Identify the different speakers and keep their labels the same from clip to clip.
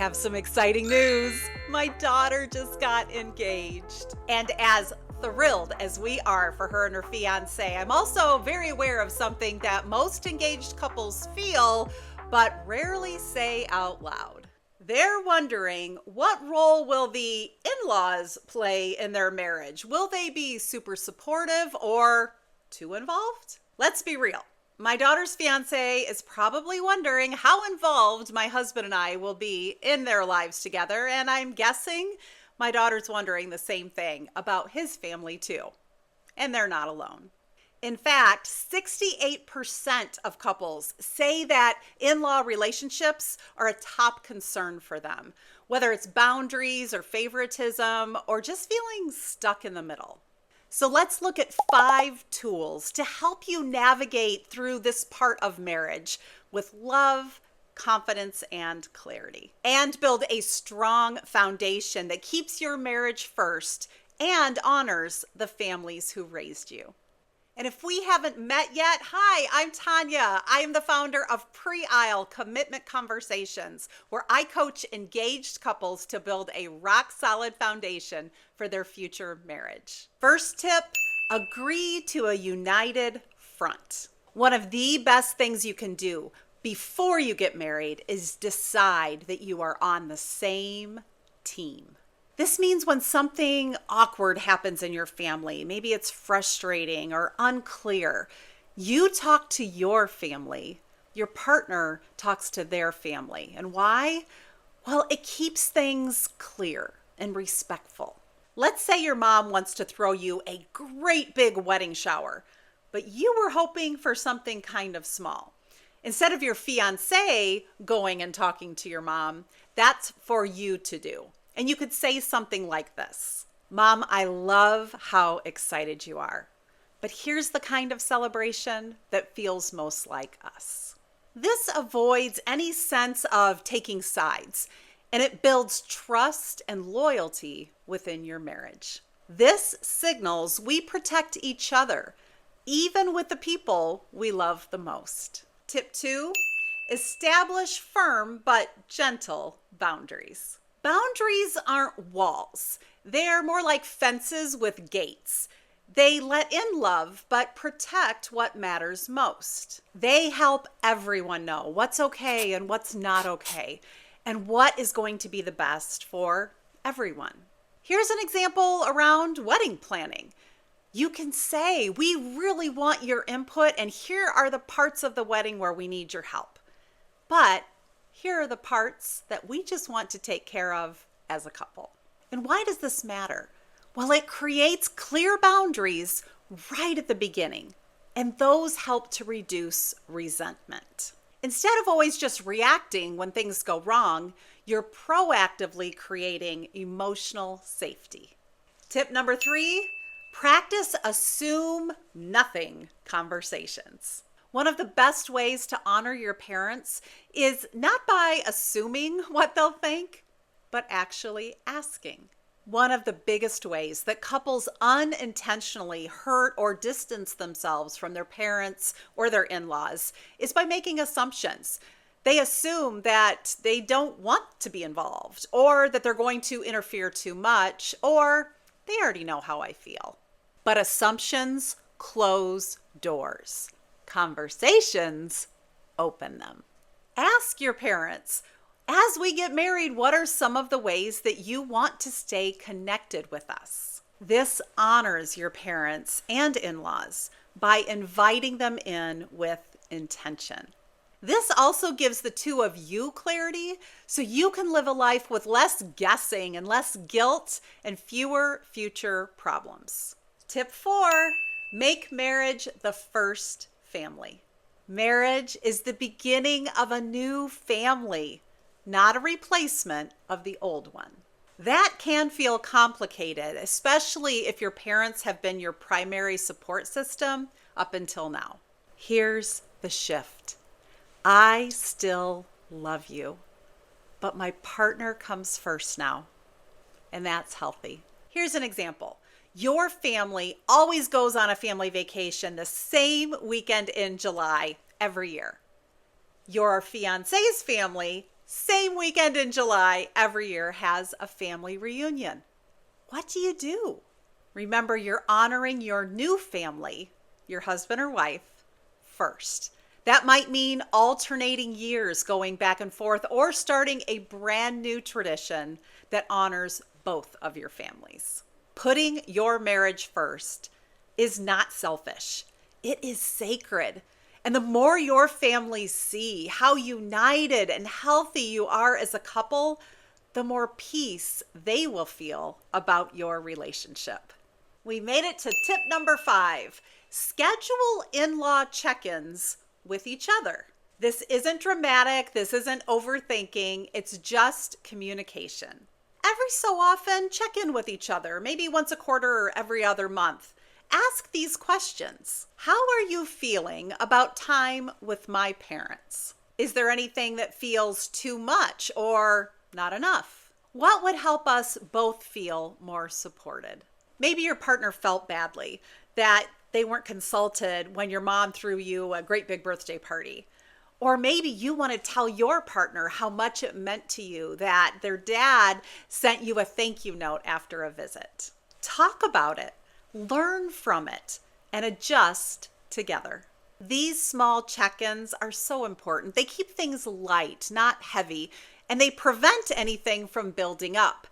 Speaker 1: have some exciting news. My daughter just got engaged. And as thrilled as we are for her and her fiance, I'm also very aware of something that most engaged couples feel, but rarely say out loud. They're wondering, what role will the in-laws play in their marriage? Will they be super supportive or too involved? Let's be real. My daughter's fiance is probably wondering how involved my husband and I will be in their lives together, and I'm guessing my daughter's wondering the same thing about his family too. And they're not alone. In fact, 68% of couples say that in-law relationships are a top concern for them, whether it's boundaries or favoritism or just feeling stuck in the middle. So let's look at 5 tools to help you navigate through this part of marriage with love, confidence, and clarity, and build a strong foundation that keeps your marriage first and honors the families who raised you. And if we haven't met yet, hi, I'm Tanya. I am the founder of Premarital Commitment Conversations, where I coach engaged couples to build a rock-solid foundation for their future marriage. First tip, agree to a united front. One of the best things you can do before you get married is decide that you are on the same team. This means when something awkward happens in your family, maybe it's frustrating or unclear, you talk to your family, your partner talks to their family. And why? Well, it keeps things clear and respectful. Let's say your mom wants to throw you a great big wedding shower, but you were hoping for something kind of small. Instead of your fiance going and talking to your mom, that's for you to do. And you could say something like this: Mom, I love how excited you are, but here's the kind of celebration that feels most like us. This avoids any sense of taking sides, and it builds trust and loyalty within your marriage. This signals we protect each other, even with the people we love the most. Tip 2, establish firm but gentle boundaries. Boundaries aren't walls. They're more like fences with gates. They let in love, but protect what matters most. They help everyone know what's okay and what's not okay, and what is going to be the best for everyone. Here's an example around wedding planning. You can say, we really want your input, and here are the parts of the wedding where we need your help. But here are the parts that we just want to take care of as a couple. And why does this matter? Well, it creates clear boundaries right at the beginning, and those help to reduce resentment. Instead of always just reacting when things go wrong, you're proactively creating emotional safety. Tip number 3, practice assume nothing conversations. One of the best ways to honor your parents is not by assuming what they'll think, but actually asking. One of the biggest ways that couples unintentionally hurt or distance themselves from their parents or their in-laws is by making assumptions. They assume that they don't want to be involved, or that they're going to interfere too much, or they already know how I feel. But assumptions close doors. Conversations open them. Ask your parents, as we get married, what are some of the ways that you want to stay connected with us? This honors your parents and in-laws by inviting them in with intention. This also gives the two of you clarity, so you can live a life with less guessing and less guilt and fewer future problems. Tip 4, make marriage the first family. Marriage is the beginning of a new family, not a replacement of the old one. That can feel complicated, especially if your parents have been your primary support system up until now. Here's the shift. I still love you, but my partner comes first now, and that's healthy. Here's an example. Your family always goes on a family vacation the same weekend in July every year. Your fiance's family Same weekend in July every year has a family reunion. What do you do? Remember, you're honoring your new family, your husband or wife, first. That might mean alternating years going back and forth or starting a brand new tradition that honors both of your families. Putting your marriage first is not selfish. It is sacred. And the more your families see how united and healthy you are as a couple, the more peace they will feel about your relationship. We made it to tip number 5. Schedule in-law check-ins with each other. This isn't dramatic. This isn't overthinking. It's just communication. Every so often, check in with each other, maybe once a quarter or every other month. Ask these questions. How are you feeling about time with my parents? Is there anything that feels too much or not enough? What would help us both feel more supported? Maybe your partner felt badly that they weren't consulted when your mom threw you a great big birthday party. Or maybe you want to tell your partner how much it meant to you that their dad sent you a thank you note after a visit. Talk about it, learn from it, and adjust together. These small check-ins are so important. They keep things light, not heavy, and they prevent anything from building up.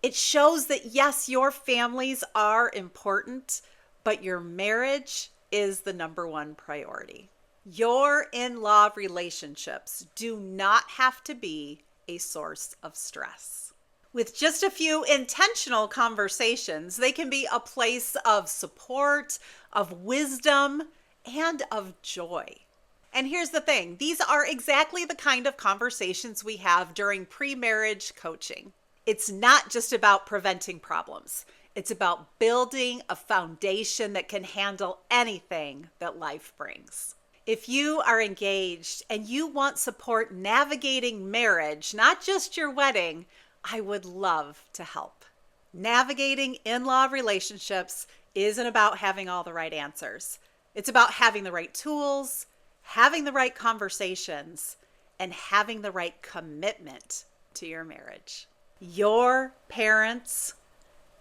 Speaker 1: It shows that yes, your families are important, but your marriage is the number one priority. Your in-law relationships do not have to be a source of stress. With just a few intentional conversations, they can be a place of support, of wisdom, and of joy. And here's the thing, these are exactly the kind of conversations we have during pre-marriage coaching. It's not just about preventing problems. It's about building a foundation that can handle anything that life brings. If you are engaged and you want support navigating marriage, not just your wedding, I would love to help. Navigating in-law relationships isn't about having all the right answers. It's about having the right tools, having the right conversations, and having the right commitment to your marriage. Your parents,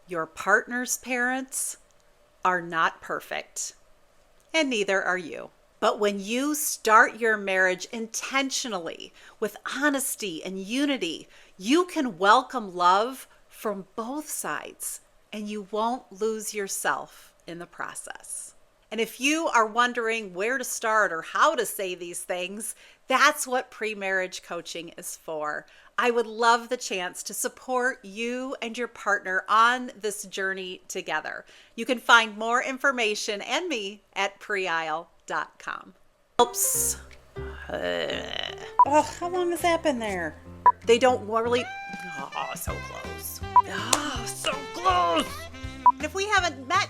Speaker 1: your partner's parents, are not perfect, and neither are you. But when you start your marriage intentionally with honesty and unity, you can welcome love from both sides, and you won't lose yourself in the process. And if you are wondering where to start or how to say these things, that's what pre-marriage coaching is for. I would love the chance to support you and your partner on this journey together. You can find more information and me at Premarital.com. Oops. Oh, how long has that been there? They don't really. Oh, so close. Oh, so close. And if we haven't met